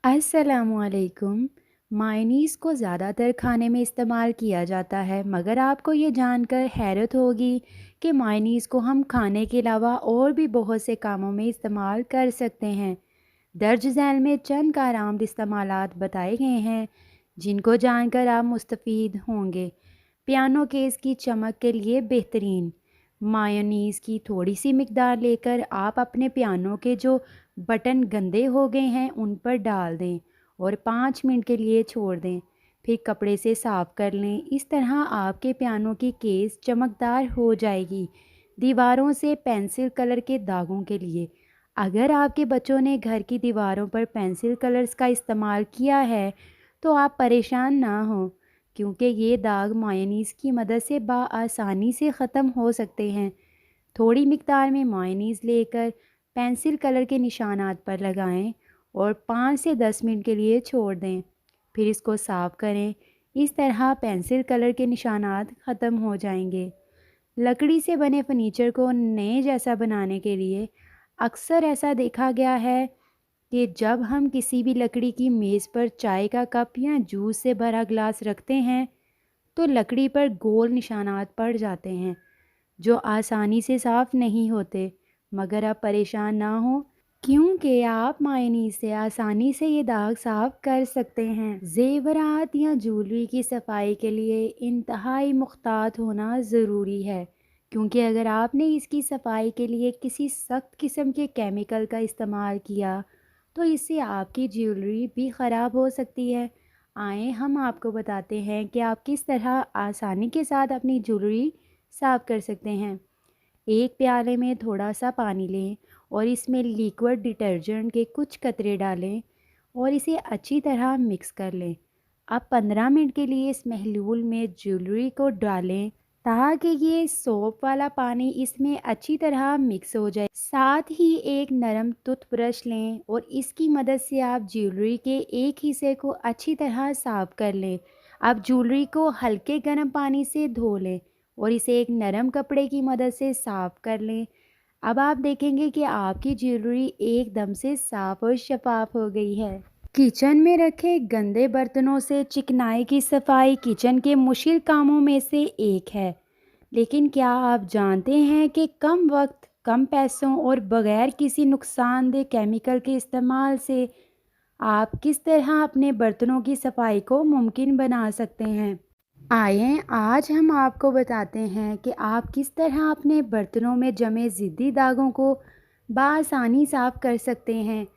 अस्सलामुअलैकुम। मायोनीज़ को ज़्यादातर खाने में इस्तेमाल किया जाता है, मगर आपको ये जानकर हैरत होगी कि मायोनीज़ को हम खाने के अलावा और भी बहुत से कामों में इस्तेमाल कर सकते हैं। दर्ज ज़ैल में चंद कारआमद इस्तेमालात बताए गए हैं, जिनको जानकर आप मुस्तफ़ीद होंगे। पियानो केस की चमक के लिए बेहतरीन। मायोनीज़ की थोड़ी सी मिकदार लेकर आप अपने पियानो के जो बटन गंदे हो गए हैं उन पर डाल दें और 5 मिनट के लिए छोड़ दें। फिर कपड़े से साफ़ कर लें। इस तरह आपके पियानो की केस चमकदार हो जाएगी। दीवारों से पेंसिल कलर के दागों के लिए, अगर आपके बच्चों ने घर की दीवारों पर पेंसिल कलर्स का इस्तेमाल किया है तो आप परेशान ना हो, क्योंकि ये दाग मायोनीज़ की मदद से आसानी से ख़त्म हो सकते हैं। थोड़ी मिकदार में मायोनीज़ लेकर पेंसिल कलर के निशानात पर लगाएं और 5 से 10 मिनट के लिए छोड़ दें। फिर इसको साफ़ करें। इस तरह पेंसिल कलर के निशानात ख़त्म हो जाएंगे। लकड़ी से बने फर्नीचर को नए जैसा बनाने के लिए अक्सर ऐसा देखा गया है कि जब हम किसी भी लकड़ी की मेज़ पर चाय का कप या जूस से भरा ग्लास रखते हैं तो लकड़ी पर गोल निशानात पड़ जाते हैं, जो आसानी से साफ़ नहीं होते। मगर आप परेशान ना हो, क्योंकि आप मायने से आसानी से ये दाग साफ़ कर सकते हैं। ज़ेवरात या ज्वेलरी की सफाई के लिए इंतहाई मुख्तात होना ज़रूरी है, क्योंकि अगर आपने इसकी सफाई के लिए किसी सख्त किस्म के केमिकल का इस्तेमाल किया तो इससे आपकी ज्वेलरी भी ख़राब हो सकती है। आए हम आपको बताते हैं कि आप किस तरह आसानी के साथ अपनी ज्वेलरी साफ़ कर सकते हैं। एक प्याले में थोड़ा सा पानी लें और इसमें लिक्विड डिटर्जेंट के कुछ कतरे डालें और इसे अच्छी तरह मिक्स कर लें। अब 15 मिनट के लिए इस महलूल में ज्वेलरी को डालें ताकि ये सोप वाला पानी इसमें अच्छी तरह मिक्स हो जाए। साथ ही एक नरम टूथब्रश लें और इसकी मदद से आप ज्वेलरी के एक हिस्से को अच्छी तरह साफ कर लें। अब ज्वेलरी को हल्के गर्म पानी से धो लें और इसे एक नरम कपड़े की मदद से साफ कर लें। अब आप देखेंगे कि आपकी ज्वेलरी एकदम से साफ और शफाफ हो गई है। किचन में रखे गंदे बर्तनों से चिकनाई की सफाई किचन के मुश्किल कामों में से एक है, लेकिन क्या आप जानते हैं कि कम वक्त, कम पैसों और बगैर किसी नुकसानदेह केमिकल के इस्तेमाल से आप किस तरह अपने बर्तनों की सफाई को मुमकिन बना सकते हैं। आइए आज हम आपको बताते हैं कि आप किस तरह अपने बर्तनों में जमे ज़िद्दी दागों को बआसानी साफ़ कर सकते हैं।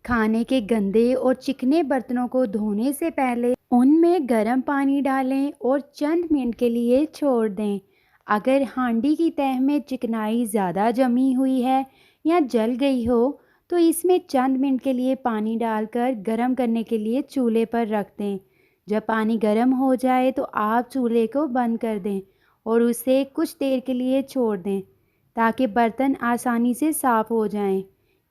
खाने के गंदे और चिकने बर्तनों को धोने से पहले उनमें गर्म पानी डालें और चंद मिनट के लिए छोड़ दें। अगर हांडी की तह में चिकनाई ज़्यादा जमी हुई है या जल गई हो तो इसमें चंद मिनट के लिए पानी डालकर गर्म करने के लिए चूल्हे पर रख दें। जब पानी गर्म हो जाए तो आप चूल्हे को बंद कर दें और उसे कुछ देर के लिए छोड़ दें ताकि बर्तन आसानी से साफ़ हो जाएं।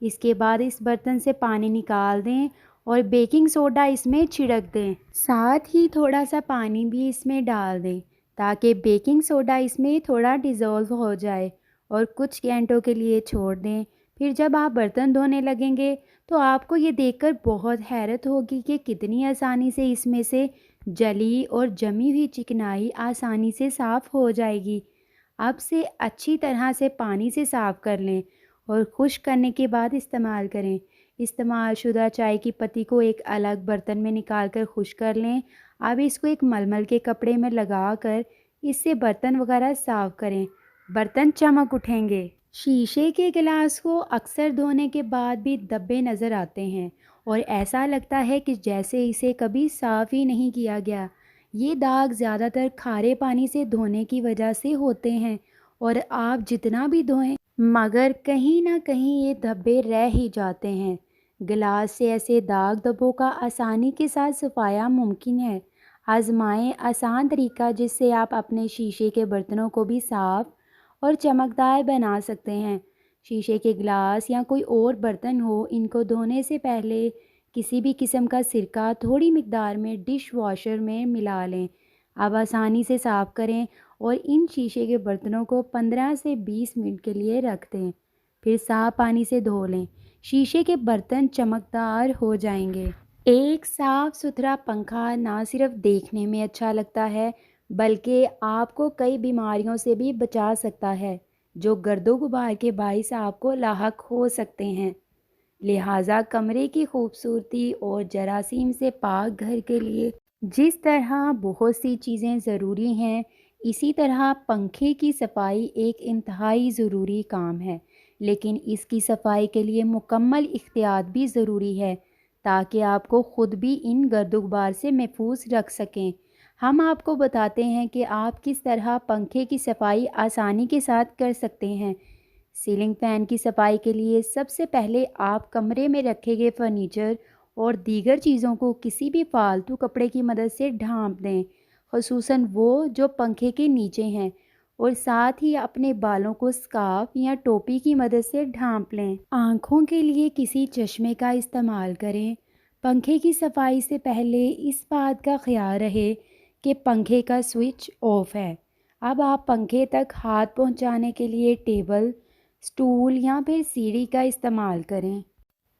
इसके बाद इस बर्तन से पानी निकाल दें और बेकिंग सोडा इसमें छिड़क दें। साथ ही थोड़ा सा पानी भी इसमें डाल दें ताकि बेकिंग सोडा इसमें थोड़ा डिज़ोल्व हो जाए और कुछ घंटों के लिए छोड़ दें। फिर जब आप बर्तन धोने लगेंगे तो आपको ये देखकर बहुत हैरत होगी कि कितनी आसानी से इसमें से जली और जमी हुई चिकनाई आसानी से साफ़ हो जाएगी। अब से अच्छी तरह से पानी से साफ़ कर लें और खुश्क करने के बाद इस्तेमाल करें। इस्तेमाल शुदा चाय की पत्ती को एक अलग बर्तन में निकाल कर खुश्क कर लें। अब इसको एक मलमल के कपड़े में लगा कर इससे बर्तन वगैरह साफ़ करें। बर्तन चमक उठेंगे। शीशे के गिलास को अक्सर धोने के बाद भी धब्बे नज़र आते हैं और ऐसा लगता है कि जैसे इसे कभी साफ़ ही नहीं किया गया। ये दाग ज़्यादातर खारे पानी से धोने की वजह से होते हैं और आप जितना भी धोएं मगर कहीं ना कहीं ये धब्बे रह ही जाते हैं। गिलास से ऐसे दाग धब्बों का आसानी के साथ सफाया मुमकिन है। आजमाएं आसान तरीका जिससे आप अपने शीशे के बर्तनों को भी साफ़ और चमकदार बना सकते हैं। शीशे के गिलास या कोई और बर्तन हो, इनको धोने से पहले किसी भी किस्म का सिरका थोड़ी मिकदार में डिश वॉशर में मिला लें। अब आसानी से साफ़ करें और इन शीशे के बर्तनों को 15 से 20 मिनट के लिए रख दें। फिर साफ़ पानी से धो लें। शीशे के बर्तन चमकदार हो जाएंगे। एक साफ सुथरा पंखा ना सिर्फ देखने में अच्छा लगता है, बल्कि आपको कई बीमारियों से भी बचा सकता है, जो गर्दो गुबार के बाइस आपको लाहक हो सकते हैं। लिहाजा कमरे की खूबसूरती और जरासीम से पाक घर के लिए जिस तरह बहुत सी चीज़ें ज़रूरी हैं, इसी तरह पंखे की सफाई एक इंतहाई ज़रूरी काम है। लेकिन इसकी सफाई के लिए मुकम्मल इख्तियात भी ज़रूरी है, ताकि आपको ख़ुद भी इन गर्द-ओ-गुबार से महफूज रख सकें। हम आपको बताते हैं कि आप किस तरह पंखे की सफाई आसानी के साथ कर सकते हैं। सीलिंग फ़ैन की सफाई के लिए सबसे पहले आप कमरे में रखे गए फर्नीचर और दीगर चीज़ों को किसी भी फालतू कपड़े की मदद से ढाँप दें, ख़ुसूसन वो जो पंखे के नीचे हैं, और साथ ही अपने बालों को स्कार्फ या टोपी की मदद से ढाँप लें। आँखों के लिए किसी चश्मे का इस्तेमाल करें। पंखे की सफाई से पहले इस बात का ख्याल रहे कि पंखे का स्विच ऑफ है। अब आप पंखे तक हाथ पहुंचाने के लिए टेबल, स्टूल या फिर सीढ़ी का इस्तेमाल करें।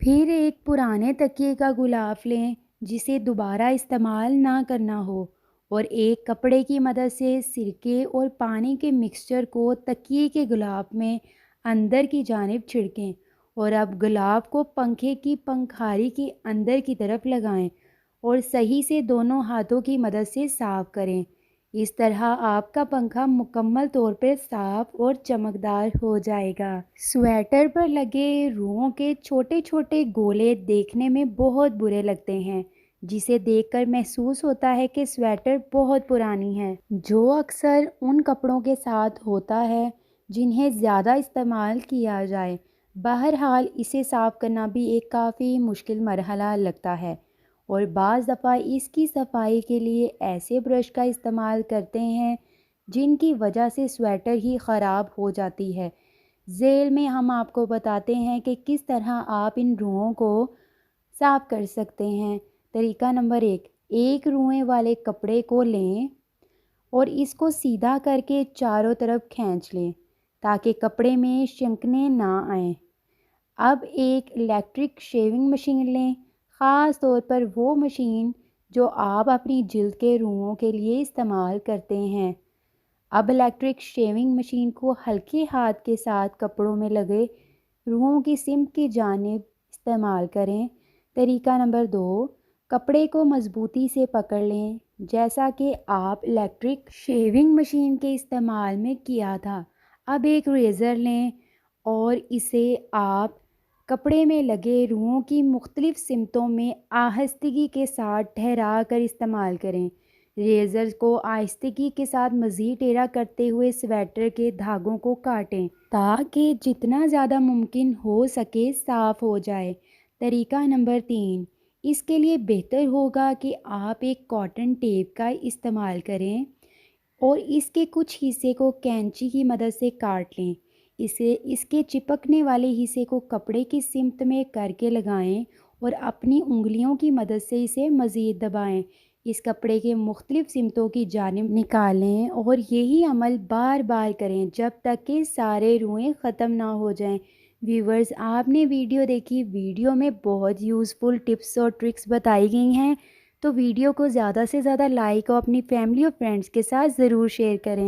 फिर एक पुराने तकिए का गुलाफ लें जिसे दोबारा इस्तेमाल ना करना हो, और एक कपड़े की मदद से सिरके और पानी के मिक्सचर को तकिए के गुलाफ में अंदर की जानिब छिड़कें, और अब गुलाब को पंखे की पंखारी के अंदर की तरफ लगाएं और सही से दोनों हाथों की मदद से साफ़ करें। इस तरह आपका पंखा मुकम्मल तौर पर साफ़ और चमकदार हो जाएगा। स्वेटर पर लगे रुओं के छोटे छोटे गोले देखने में बहुत बुरे लगते हैं, जिसे देखकर महसूस होता है कि स्वेटर बहुत पुरानी है, जो अक्सर उन कपड़ों के साथ होता है जिन्हें ज़्यादा इस्तेमाल किया जाए। बहरहाल इसे साफ़ करना भी एक काफ़ी मुश्किल मरहला लगता है, और बाज़ दफ़ा इसकी सफाई के लिए ऐसे ब्रश का इस्तेमाल करते हैं जिनकी वजह से स्वेटर ही ख़राब हो जाती है। झेल में हम आपको बताते हैं कि किस तरह आप इन रुओं को साफ़ कर सकते हैं। तरीका नंबर 1, एक रुएं वाले कपड़े को लें और इसको सीधा करके चारों तरफ खींच लें ताकि कपड़े में शिकने ना आए। अब एक इलेक्ट्रिक शेविंग मशीन लें, ख़ास तौर पर वो मशीन जो आप अपनी जिल्द के रुओं के लिए इस्तेमाल करते हैं। अब इलेक्ट्रिक शेविंग मशीन को हल्के हाथ के साथ कपड़ों में लगे रुओं की सिमट की जानिब इस्तेमाल करें। तरीका नंबर 2, कपड़े को मज़बूती से पकड़ लें जैसा कि आप इलेक्ट्रिक शेविंग मशीन के इस्तेमाल में किया था। अब एक रेज़र लें और इसे आप कपड़े में लगे रुओं की मुख्तलिफ सिमतों में आहिस्तगी के साथ ठहरा कर इस्तेमाल करें। रेज़र को आहिस्तगी के साथ मज़ीद टेढ़ा करते हुए स्वेटर के धागों को काटें ताकि जितना ज़्यादा मुमकिन हो सके साफ़ हो जाए। तरीका नंबर 3, इसके लिए बेहतर होगा कि आप एक कॉटन टेप का इस्तेमाल करें और इसके कुछ हिस्से को कैंची की मदद से काट लें। इसे इसके चिपकने वाले हिस्से को कपड़े की सिमत में करके लगाएं और अपनी उंगलियों की मदद से इसे मज़ीद दबाएं। इस कपड़े के मुख्तलिफ सिमतों की जानिब निकालें और यही अमल बार बार करें जब तक कि सारे रुएं ख़त्म ना हो जाएं। व्यूवर्स, आपने वीडियो देखी। वीडियो में बहुत यूज़फुल टिप्स और ट्रिक्स बताई गई हैं, तो वीडियो को ज़्यादा से ज़्यादा लाइक और अपनी फैमिली और फ्रेंड्स के साथ ज़रूर शेयर करें।